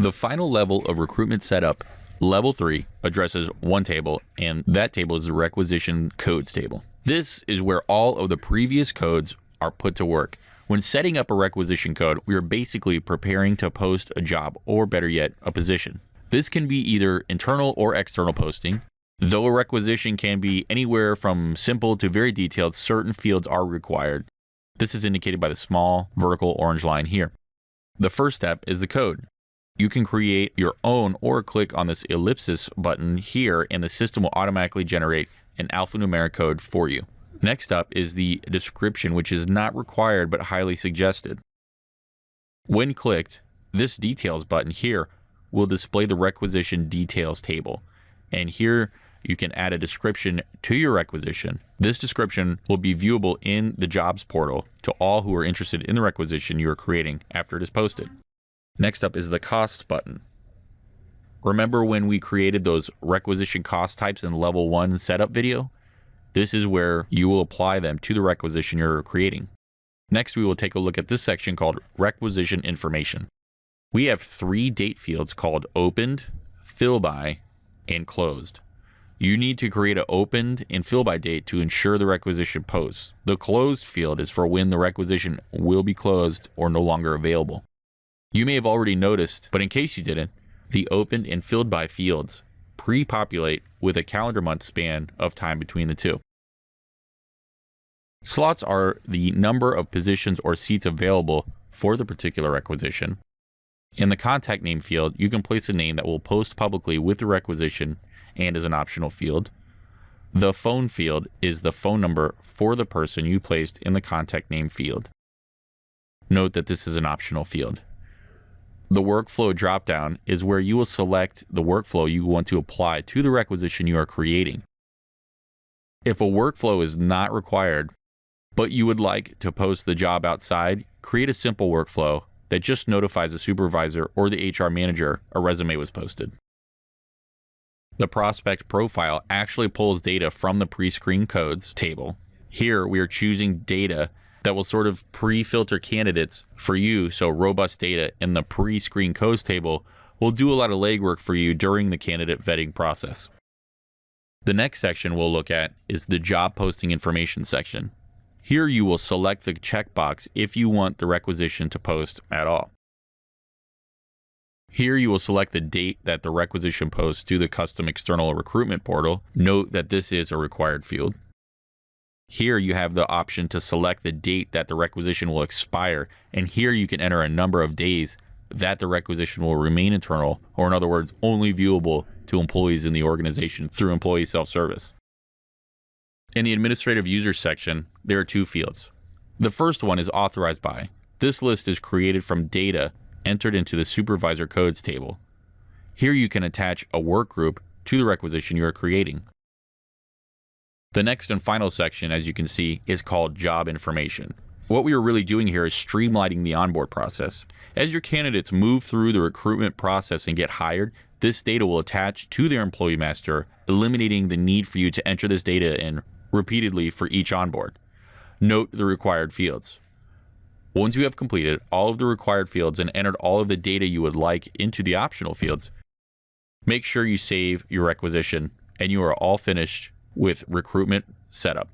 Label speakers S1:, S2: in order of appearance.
S1: The final level of recruitment setup, Level 3, addresses one table, and that table is the requisition codes table. This is where all of the previous codes are put to work. When setting up a requisition code, we are basically preparing to post a job, or better yet, a position. This can be either internal or external posting. Though a requisition can be anywhere from simple to very detailed, certain fields are required. This is indicated by the small vertical orange line here. The first step is the code. You can create your own or click on this ellipsis button here and the system will automatically generate an alphanumeric code for you. Next up is the description, which is not required but highly suggested. When clicked, this details button here will display the requisition details table. And here you can add a description to your requisition. This description will be viewable in the jobs portal to all who are interested in the requisition you are creating after it is posted. Next up is the costs button. Remember when we created those requisition cost types in level 1 setup video? This is where you will apply them to the requisition you're creating. Next, we will take a look at this section called Requisition Information. We have 3 date fields called opened, fill by, and closed. You need to create an opened and fill by date to ensure the requisition posts. The closed field is for when the requisition will be closed or no longer available. You may have already noticed, but in case you didn't, the opened and filled by fields pre-populate with a calendar month span of time between the two. Slots are the number of positions or seats available for the particular requisition. In the contact name field, you can place a name that will post publicly with the requisition and is an optional field. The phone field is the phone number for the person you placed in the contact name field. Note that this is an optional field. The workflow dropdown is where you will select the workflow you want to apply to the requisition you are creating. If a workflow is not required, but you would like to post the job outside, create a simple workflow that just notifies the supervisor or the HR manager a resume was posted. The prospect profile actually pulls data from the pre-screen codes table. Here we are choosing data that will sort of pre-filter candidates for you, so robust data in the pre-screen codes table will do a lot of legwork for you during the candidate vetting process. The next section we'll look at is the job posting information section. Here you will select the checkbox if you want the requisition to post at all. Here you will select the date that the requisition posts to the custom external recruitment portal. Note that this is a required field. Here you have the option to select the date that the requisition will expire, and here you can enter a number of days that the requisition will remain internal, or in other words, only viewable to employees in the organization through employee self-service. In the administrative users section, there are 2 fields. The first one is authorized by. This list is created from data entered into the supervisor codes table. Here you can attach a work group to the requisition you are creating. The next and final section, as you can see, is called job information. What we are really doing here is streamlining the onboard process. As your candidates move through the recruitment process and get hired, this data will attach to their employee master, eliminating the need for you to enter this data in repeatedly for each onboard. Note the required fields. Once you have completed all of the required fields and entered all of the data you would like into the optional fields, make sure you save your requisition and you are all finished with recruitment setup.